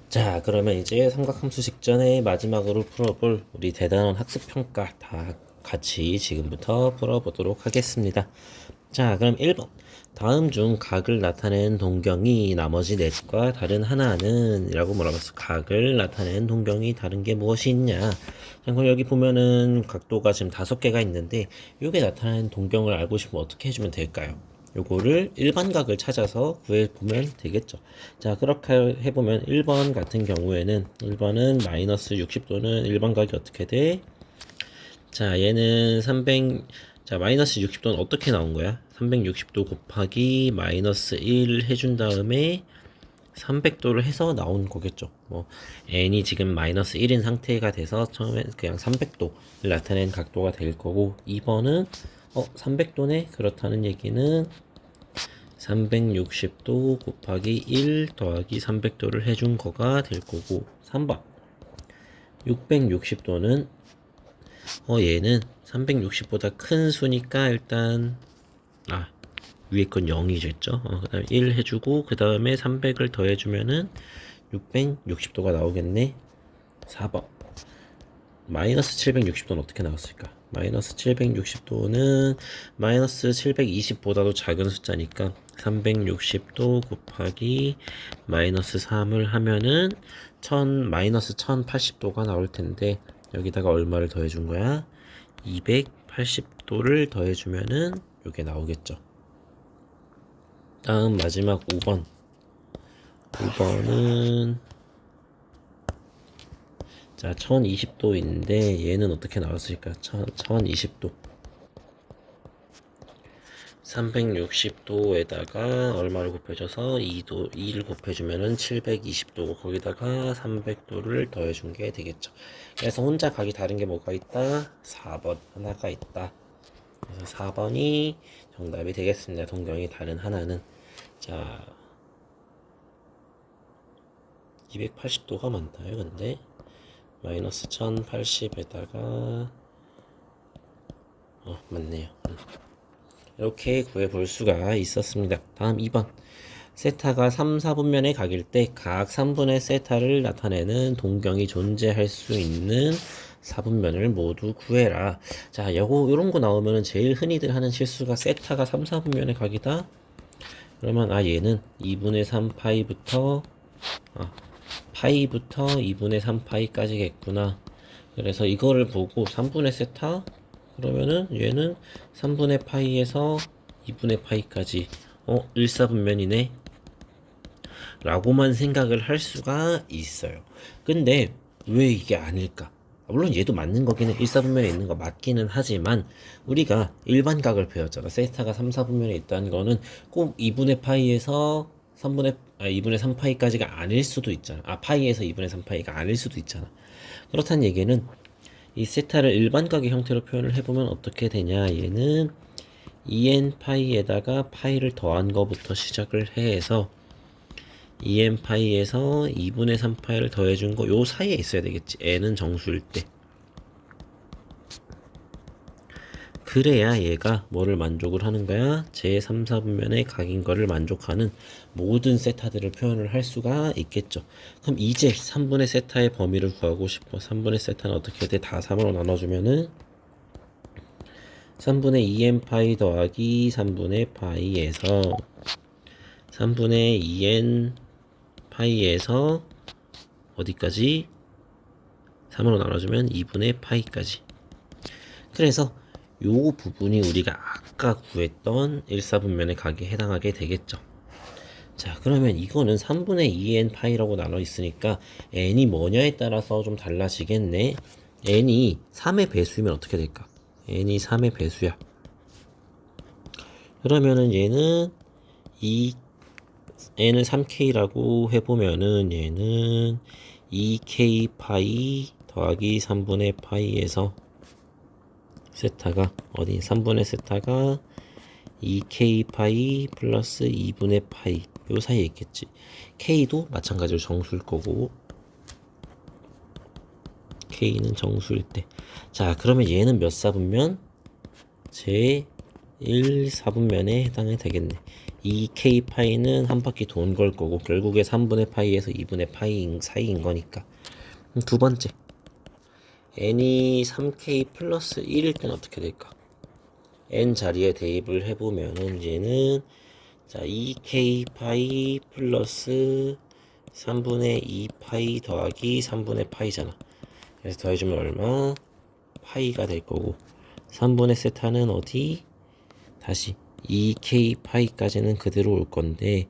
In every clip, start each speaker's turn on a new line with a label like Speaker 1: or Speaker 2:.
Speaker 1: 자, 그러면 이제 삼각함수 직전에 마지막으로 풀어볼 우리 대단원 학습평가 다 같이 지금부터 풀어보도록 하겠습니다. 자, 그럼 1번. 다음 중 각을 나타낸 동경이 나머지 넷과 다른 하나는 이라고 물어봤어. 각을 나타낸 동경이 다른 게 무엇이 있냐. 자, 그럼 여기 보면은 각도가 지금 5개가 있는데 이게 나타낸 동경을 알고 싶으면 어떻게 해주면 될까요? 요거를 일반각을 찾아서 구해보면 되겠죠. 자, 그렇게 해보면 1번 같은 경우에는 1번은 마이너스 60도는 일반각이 어떻게 돼? 자, 얘는 300, 자, 마이너스 60도는 어떻게 나온 거야? 360도 곱하기 마이너스 1 해준 다음에 300도를 해서 나온 거겠죠. 뭐, n이 지금 마이너스 1인 상태가 돼서 처음에 그냥 300도를 나타낸 각도가 될 거고, 2번은 300도네? 그렇다는 얘기는 360도 곱하기 1 더하기 300도를 해준 거가 될 거고, 3번 660도는 얘는 360보다 큰 수니까 일단 위에 건 0이겠죠. 그 다음에 1 해주고 그 다음에 300을 더해주면은 660도가 나오겠네. 4번 마이너스 760도는 어떻게 나왔을까? 마이너스 760도는 마이너스 720보다도 작은 숫자니까 360도 곱하기 마이너스 3을 하면은 마이너스 1080도가 나올 텐데 여기다가 얼마를 더해준 거야? 280도를 더해주면은 이게 나오겠죠. 다음 마지막 5번. 5번은 자 1020도인데 얘는 어떻게 나왔을까? 1020도 360도에다가 얼마를 곱해줘서 2를 곱해주면은 720도 거기다가 300도를 더해준 게 되겠죠. 그래서 혼자 각이 다른 게 뭐가 있다? 4번 하나가 있다. 그래서 4번이 정답이 되겠습니다. 동경이 다른 하나는. 자 280도가 많나요? 근데 마이너스 1080에다가 맞네요. 이렇게 구해볼 수가 있었습니다. 다음 2번 세타가 3, 4분면의 각일 때 각 3분의 세타를 나타내는 동경이 존재할 수 있는 4분면을 모두 구해라. 자, 요런 거 나오면은 제일 흔히들 하는 실수가 세타가 3, 4분면의 각이다. 그러면 얘는 2분의 3 파이부터 파이부터 2분의 3 파이까지겠구나. 그래서 이거를 보고 3분의 세타 그러면은 얘는 3분의 파이에서 2분의 파이까지 1, 4분면이네 라고만 생각을 할 수가 있어요. 근데 왜 이게 아닐까? 물론 얘도 맞는 거기는 1, 4분면에 있는 거 맞기는 하지만 우리가 일반각을 배웠잖아. 세타가 3, 4분면에 있다는 거는 꼭 2분의 파이에서 2분의 3파이까지가 아닐 수도 있잖아. 파이에서 2분의 3파이가 아닐 수도 있잖아. 그렇다는 얘기는 이 세타를 일반각의 형태로 표현을 해보면 어떻게 되냐. 얘는 2n 파이에다가 파이를 더한 거부터 시작을 해서 2n 파이에서 2분의 3 파이를 더해준 거 요 사이에 있어야 되겠지. n은 정수일 때. 그래야 얘가 뭐를 만족을 하는 거야? 제 3, 4분면의 각인 거를 만족하는 모든 세타들을 표현을 할 수가 있겠죠. 그럼 이제 3분의 세타의 범위를 구하고 싶어. 3분의 세타는 어떻게 돼? 다 3으로 나눠주면은 3분의 2n 파이 더하기 3분의 파이에서 3분의 2n 파이에서 어디까지? 3으로 나눠주면 2분의 파이까지. 그래서 요 부분이 우리가 아까 구했던 1, 4분면의 각에 해당하게 되겠죠. 자, 그러면 이거는 3분의 2n 파이라고 나눠 있으니까 n이 뭐냐에 따라서 좀 달라지겠네. n이 3의 배수이면 어떻게 될까? n이 3의 배수야. 그러면은 얘는 n을 3k라고 해보면은 얘는 2k 파이 더하기 3분의 파이에서 세타가 3분의 세타가 2k 파이 플러스 2분의 파이 요 사이에 있겠지. k도 마찬가지로 정수일 거고 k는 정수일 때. 자, 그러면 얘는 몇 사분면? 제 1 사분면에 해당이 되겠네. 2k 파이는 한 바퀴 돈 걸 거고 결국에 3분의 파이에서 2분의 파이 사이인 거니까. 두 번째, n이 3k 플러스 1일 때는 어떻게 될까? n 자리에 대입을 해보면은 얘는 자 2k 파이 플러스 3분의 2 파이 더하기 3분의 파이잖아. 그래서 더해주면 얼마? 파이가 될 거고 3분의 세타는 어디? 다시 2k 파이까지는 그대로 올 건데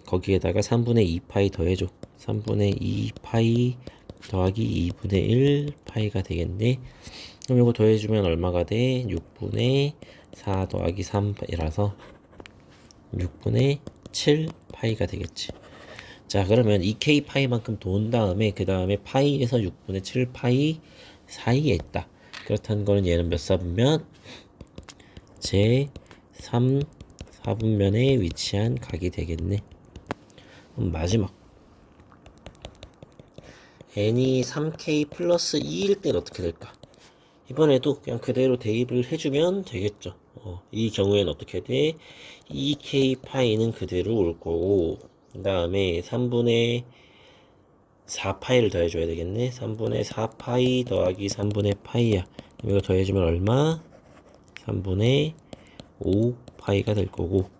Speaker 1: 거기에다가 3분의 2 파이 더해줘. 3분의 2 파이 더하기 2분의 1 파이가 되겠네. 그럼 이거 더해주면 얼마가 돼? 6분의 4 더하기 3이라서 6분의 7 파이가 되겠지. 자, 그러면 2k 파이만큼 돈 다음에 그 다음에 파이에서 6분의 7 파이 사이에 있다. 그렇다는 거는 얘는 몇 사분면? 제 3 4분면에 위치한 각이 되겠네. 그럼 마지막 n이 3k 플러스 2일 땐 어떻게 될까? 이번에도 그냥 그대로 대입을 해주면 되겠죠. 이 경우에는 어떻게 돼? 2k 파이는 그대로 올 거고 그 다음에 3분의 4파이를 더해줘야 되겠네. 3분의 4파이 더하기 3분의 파이야. 이거 더해주면 얼마? 3분의 5파이가 될 거고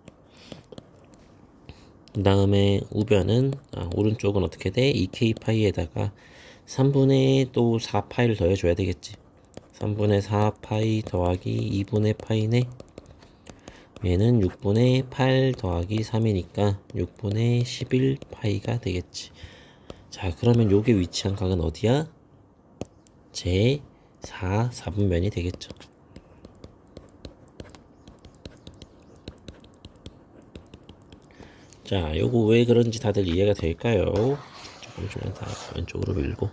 Speaker 1: 그 다음에 우변은 오른쪽은 어떻게 돼? 2k 파이에다가 3분의 또 4파이를 더해줘야 되겠지. 3분의 4파이 더하기 2분의 파이네. 얘는 6분의 8 더하기 3이니까 6분의 11파이가 되겠지. 자, 그러면 요게 위치한 각은 어디야? 제 4분면이 되겠죠. 자, 요거 왜 그런지 다들 이해가 될까요? 조금 다 왼쪽으로 밀고.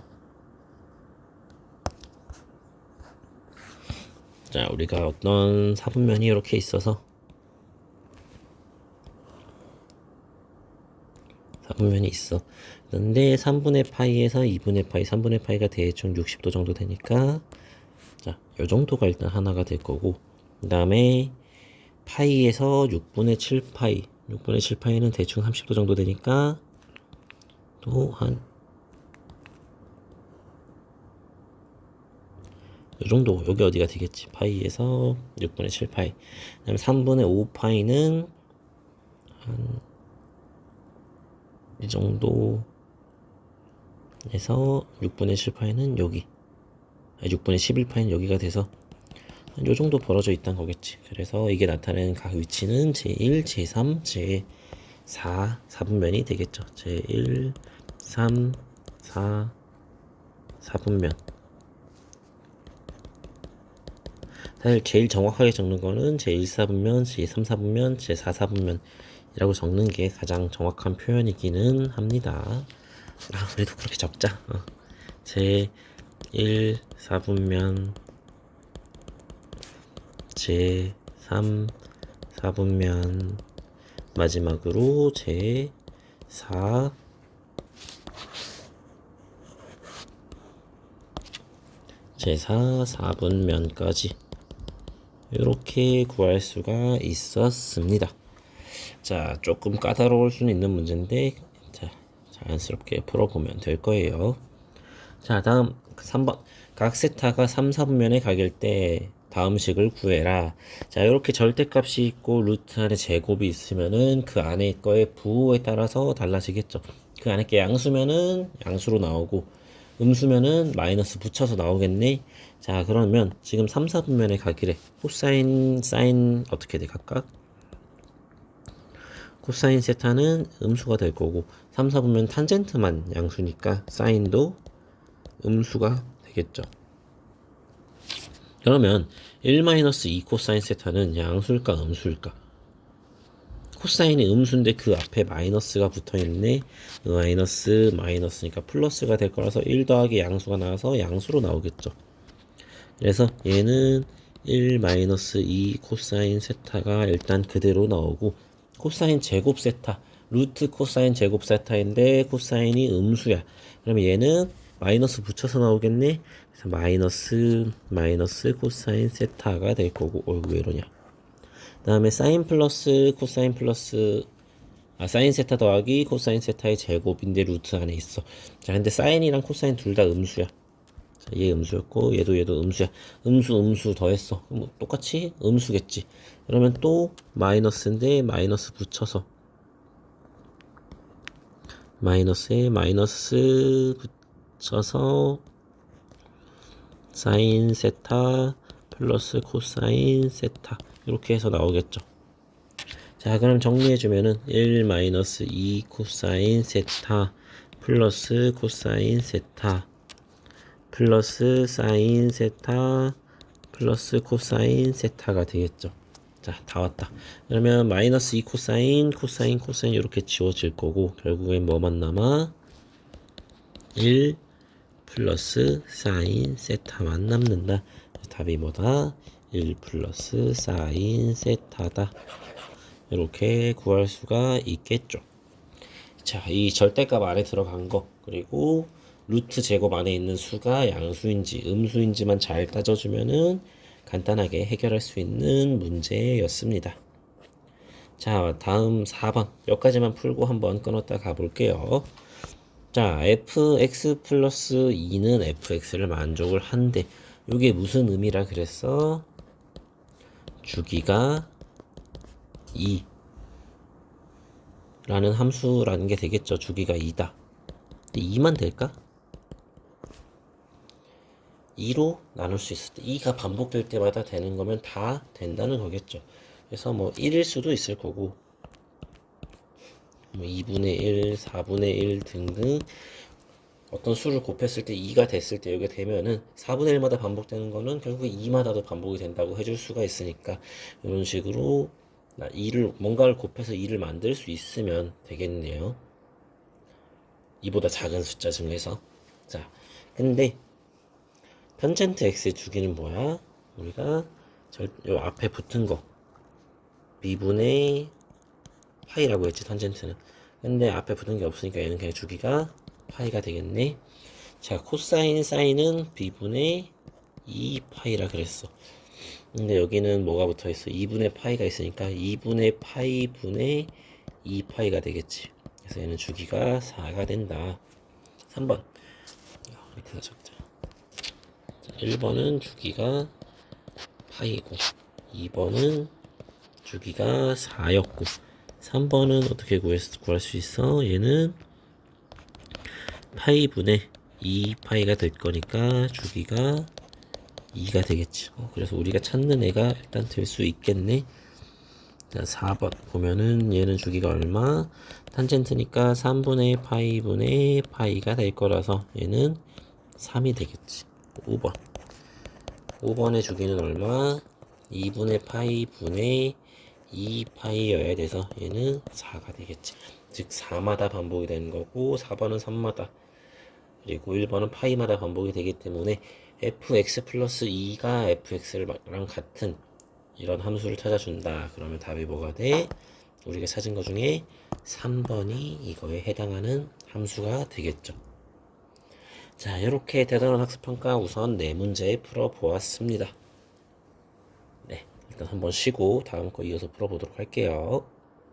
Speaker 1: 자, 우리가 어떤 4분면이 이렇게 있어서 4분면이 있어. 근데 3분의 파이에서 2분의 파이, 3분의 파이가 대충 60도 정도 되니까 자, 요 정도가 일단 하나가 될 거고 그 다음에 파이에서 6분의 7파이 6분의 7파이는 대충 30도 정도 되니까 또 한 요 정도 여기 어디가 되겠지. 파이에서 6분의 7파이 그 다음에 3분의 5파이는 한 이 정도 에서 6분의 7파이는 여기 6분의 11파이는 여기가 돼서 요 정도 벌어져 있다는 거겠지. 그래서 이게 나타내는 각 위치는 제1, 제3, 제4, 4분면이 되겠죠. 제1, 3, 4, 4분면. 사실 제일 정확하게 적는 거는 제1, 4분면, 제3, 4분면, 제4, 4분면이라고 적는 게 가장 정확한 표현이기는 합니다. 그래도 그렇게 적자. 제1, 4분면, 제3, 4분면, 마지막으로 제4, 4분면까지 이렇게 구할 수가 있었습니다. 자, 조금 까다로울 수는 있는 문제인데 자, 자연스럽게 풀어보면 될 거예요. 자, 다음 3번 각 세타가 3, 4분면의 각일 때 다음 식을 구해라. 자, 이렇게 절대값이 있고 루트 안에 제곱이 있으면은 그 안에 거의 부호에 따라서 달라지겠죠. 그 안에 게 양수면은 양수로 나오고 음수면은 마이너스 붙여서 나오겠네. 자, 그러면 지금 3, 4분면의 각이래. 코사인, 사인 어떻게 돼 각각? 코사인 세타는 음수가 될 거고 3, 4분면 탄젠트만 양수니까 사인도 음수가 되겠죠. 그러면 1-2 코사인 세타는 양수일까 음수일까? 코사인이 음수인데 그 앞에 마이너스가 붙어있네. 마이너스니까 플러스가 될 거라서 1 더하기 양수가 나와서 양수로 나오겠죠. 그래서 얘는 1-2 코사인 세타가 일단 그대로 나오고 코사인 제곱 세타 루트 코사인 제곱 세타인데 코사인이 음수야. 그러면 얘는 마이너스 붙여서 나오겠네. 그래서 마이너스 코사인 세타가 될 거고 왜 이러냐. 다음에 사인 플러스 코사인 플러스 사인 세타 더하기 코사인 세타의 제곱인데 루트 안에 있어. 자, 근데 사인이랑 코사인 둘 다 음수야. 자, 얘 음수였고 얘도 음수야. 음수 더했어. 그럼 뭐 똑같이 음수겠지. 그러면 또 마이너스인데 마이너스 붙여서 마이너스에 마이너스 붙여서 사인 세타 플러스 코사인 세타 이렇게 해서 나오겠죠. 자, 그럼 정리해주면은 1 마이너스 2 코사인 세타 플러스 코사인 세타 플러스 사인 세타 플러스 코사인 세타가 되겠죠. 자, 다 왔다. 그러면 마이너스 2 코사인 이렇게 지워질 거고 결국엔 뭐만 남아? 1 플러스 사인 세타만 남는다. 답이 뭐다? 1 플러스 사인 세타다. 이렇게 구할 수가 있겠죠. 자, 이 절대값 안에 들어간 거 그리고 루트 제곱 안에 있는 수가 양수인지 음수인지만 잘 따져주면은 간단하게 해결할 수 있는 문제였습니다. 자, 다음 4번 여기까지만 풀고 한번 끊었다 가볼게요. 자, fx 플러스 2는 fx를 만족을 한대. 이게 무슨 의미라 그랬어? 주기가 2 라는 함수라는 게 되겠죠. 주기가 2다. 근데 2만 될까? 2로 나눌 수 있을 때 2가 반복될 때마다 되는 거면 다 된다는 거겠죠. 그래서 뭐 1일 수도 있을 거고 뭐 2분의 1, 4분의 1 등등 어떤 수를 곱했을 때 2가 됐을 때 이게 되면은 4분의 1마다 반복되는 거는 결국 2마다도 반복이 된다고 해줄 수가 있으니까 이런 식으로 2를 뭔가를 곱해서 2를 만들 수 있으면 되겠네요. 2보다 작은 숫자 중에서. 자, 근데 탄젠트 x의 주기는 뭐야? 우리가 요 앞에 붙은 거 b분의 파이라고 했지 탄젠트는. 근데 앞에 붙은 게 없으니까 얘는 그냥 주기가 파이가 되겠네. 자, 코사인 사인은 b분의 2파이라 그랬어. 근데 여기는 뭐가 붙어 있어? 2분의 파이가 있으니까 2분의 파이 분의 2파이가 되겠지. 그래서 얘는 주기가 4가 된다. 3번 밑에다 적자. 1번은 주기가 파이고 2번은 주기가 4였고 3번은 어떻게 구할 수 있어? 얘는 파이분의 2파이가 될 거니까 주기가 2가 되겠지. 그래서 우리가 찾는 애가 일단 될 수 있겠네. 자, 4번 보면은 얘는 주기가 얼마? 탄젠트니까 3분의 파이분의 파이가 될 거라서 얘는 3이 되겠지. 5번의 주기는 얼마? 2분의 파이분의 2파이여야 돼서 얘는 4가 되겠지. 즉 4마다 반복이 되는 거고 4번은 3마다 그리고 1번은 파이마다 반복이 되기 때문에 fx 플러스 2가 fx랑 같은 이런 함수를 찾아준다. 그러면 답이 뭐가 돼? 우리가 찾은 것 중에 3번이 이거에 해당하는 함수가 되겠죠. 자, 이렇게 대단한 학습평가 우선 4문제 풀어보았습니다. 네, 일단 한번 쉬고 다음 거 이어서 풀어보도록 할게요.